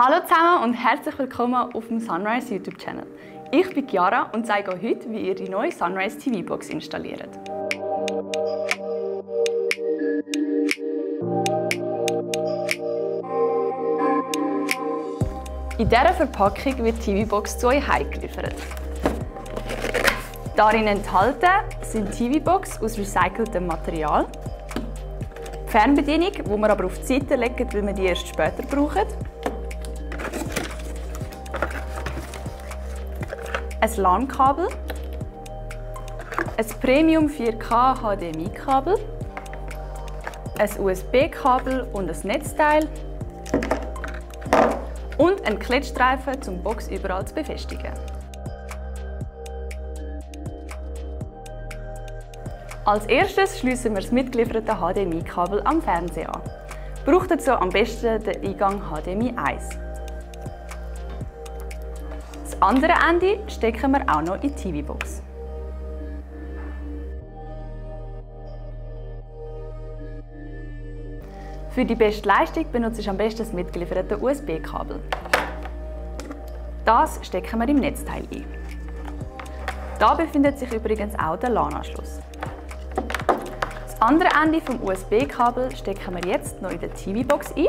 Hallo zusammen und herzlich willkommen auf dem Sunrise YouTube-Channel. Ich bin Chiara und zeige euch heute, wie ihr die neue Sunrise TV-Box installiert. In dieser Verpackung wird die TV-Box zu euch heimgeliefert. Darin enthalten sind TV-Box aus recyceltem Material, die Fernbedienung, die wir aber auf die Seite legen, weil wir die erst später brauchen, ein LAN-Kabel, ein Premium 4K HDMI-Kabel, ein USB-Kabel und ein Netzteil und ein Klettstreifen, um die Box überall zu befestigen. Als erstes schließen wir das mitgelieferte HDMI-Kabel am Fernseher an. Braucht dazu am besten den Eingang HDMI 1. Das andere Ende stecken wir auch noch in die TV-Box. Für die beste Leistung benutze ich am besten das mitgelieferte USB-Kabel. Das stecken wir im Netzteil ein. Da befindet sich übrigens auch der LAN-Anschluss. Das andere Ende vom USB-Kabel stecken wir jetzt noch in die TV-Box ein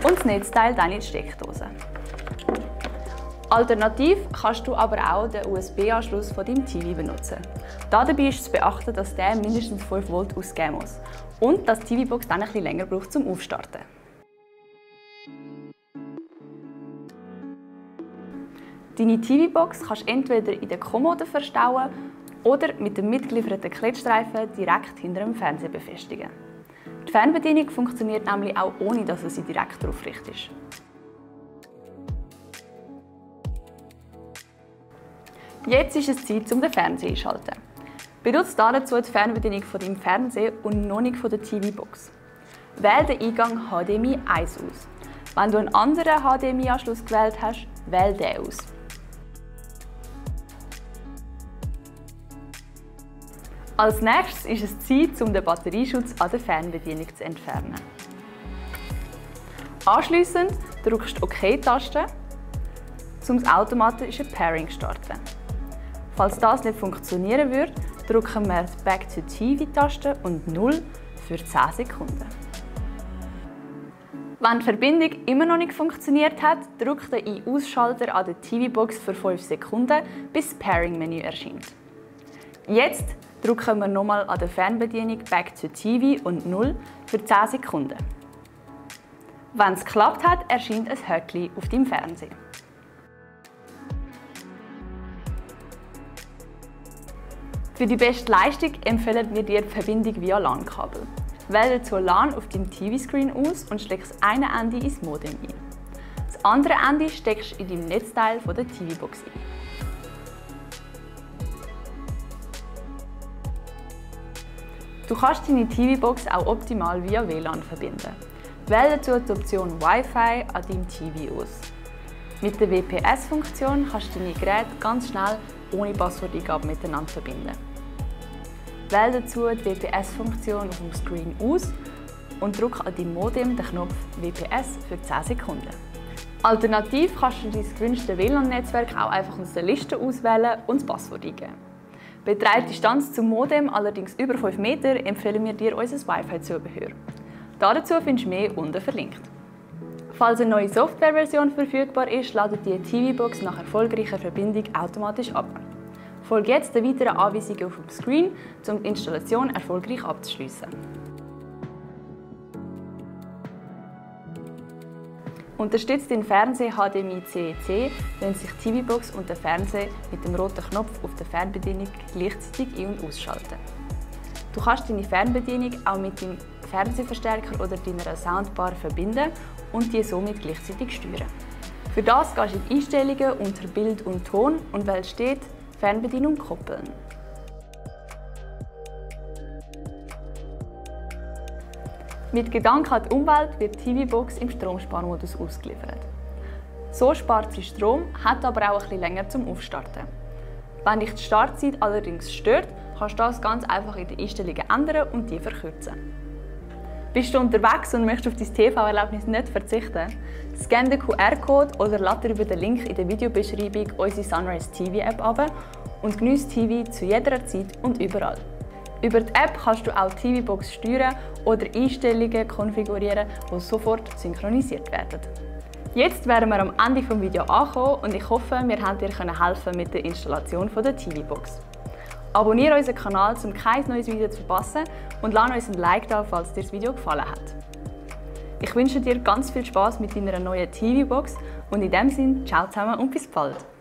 und das Netzteil dann in die Steckdose. Alternativ kannst du aber auch den USB-Anschluss von deinem TV benutzen. Dabei ist zu beachten, dass der mindestens 5 Volt ausgeben muss und dass die TV-Box dann ein bisschen länger braucht zum Aufstarten. Deine TV-Box kannst du entweder in der Kommode verstauen oder mit dem mitgelieferten Klettstreifen direkt hinter dem Fernseher befestigen. Die Fernbedienung funktioniert nämlich auch ohne, dass du sie direkt darauf richtest. Jetzt ist es Zeit, um den Fernseher einzuschalten. Benutze dazu die Fernbedienung von deinem Fernseher und noch nicht von der TV-Box. Wähle den Eingang HDMI 1 aus. Wenn du einen anderen HDMI-Anschluss gewählt hast, wähle den aus. Als nächstes ist es Zeit, um den Batterieschutz an der Fernbedienung zu entfernen. Anschliessend drückst du die OK-Taste, um das automatische Pairing zu starten. Falls das nicht funktionieren würde, drücken wir die Back to TV-Taste und 0 für 10 Sekunden. Wenn die Verbindung immer noch nicht funktioniert hat, drückt den I-Ausschalter an der TV-Box für 5 Sekunden, bis das Pairing-Menü erscheint. Jetzt drücken wir nochmal an der Fernbedienung Back to TV und 0 für 10 Sekunden. Wenn es geklappt hat, erscheint ein Höckli auf deinem Fernseher. Für die beste Leistung empfehlen wir dir die Verbindung via LAN-Kabel. Wähle dazu LAN auf deinem TV-Screen aus und steckst das eine Ende ins Modem ein. Das andere Ende steckst du in deinem Netzteil der TV-Box ein. Du kannst deine TV-Box auch optimal via WLAN verbinden. Wähle dazu die Option Wi-Fi an deinem TV aus. Mit der WPS-Funktion kannst du deine Geräte ganz schnell ohne Passworteingabe miteinander verbinden. Wähle dazu die WPS-Funktion auf dem Screen aus und drücke an deinem Modem den Knopf WPS für 10 Sekunden. Alternativ kannst du dein gewünschtes WLAN-Netzwerk auch einfach aus der Liste auswählen und das Passwort eingeben. Beträgt die Distanz zum Modem allerdings über 5 Meter, empfehlen wir dir unser Wi-Fi-Zubehör. Dazu findest du mehr unten verlinkt. Falls eine neue Softwareversion verfügbar ist, ladet die TV-Box nach erfolgreicher Verbindung automatisch ab. Folge jetzt den weiteren Anweisungen auf dem Screen, um die Installation erfolgreich abzuschließen. Unterstützt den Fernseher HDMI CEC, wenn sich die TV-Box und der Fernseher mit dem roten Knopf auf der Fernbedienung gleichzeitig ein- und ausschalten. Du kannst deine Fernbedienung auch mit dem Fernsehverstärker oder deiner Soundbar verbinden und die somit gleichzeitig steuern. Für das gehst du in die Einstellungen unter Bild und Ton und wählst steht Fernbedienung koppeln. Mit Gedanken an die Umwelt wird die TV-Box im Stromsparmodus ausgeliefert. So spart sie Strom, hat aber auch ein bisschen länger zum Aufstarten. Wenn dich die Startzeit allerdings stört, kannst du das ganz einfach in den Einstellungen ändern und die verkürzen. Bist du unterwegs und möchtest auf dein TV-Erlebnis nicht verzichten? Scanne den QR-Code oder lade über den Link in der Videobeschreibung unsere Sunrise TV App ab und geniesse TV zu jeder Zeit und überall. Über die App kannst du auch die TV-Box steuern oder Einstellungen konfigurieren, die sofort synchronisiert werden. Jetzt wären wir am Ende des Videos angekommen und ich hoffe, wir haben dir helfen mit der Installation der TV-Box. Abonniere unseren Kanal, um kein neues Video zu verpassen und lass uns ein Like da, falls dir das Video gefallen hat. Ich wünsche dir ganz viel Spaß mit deiner neuen TV-Box und in diesem Sinne, ciao zusammen und bis bald!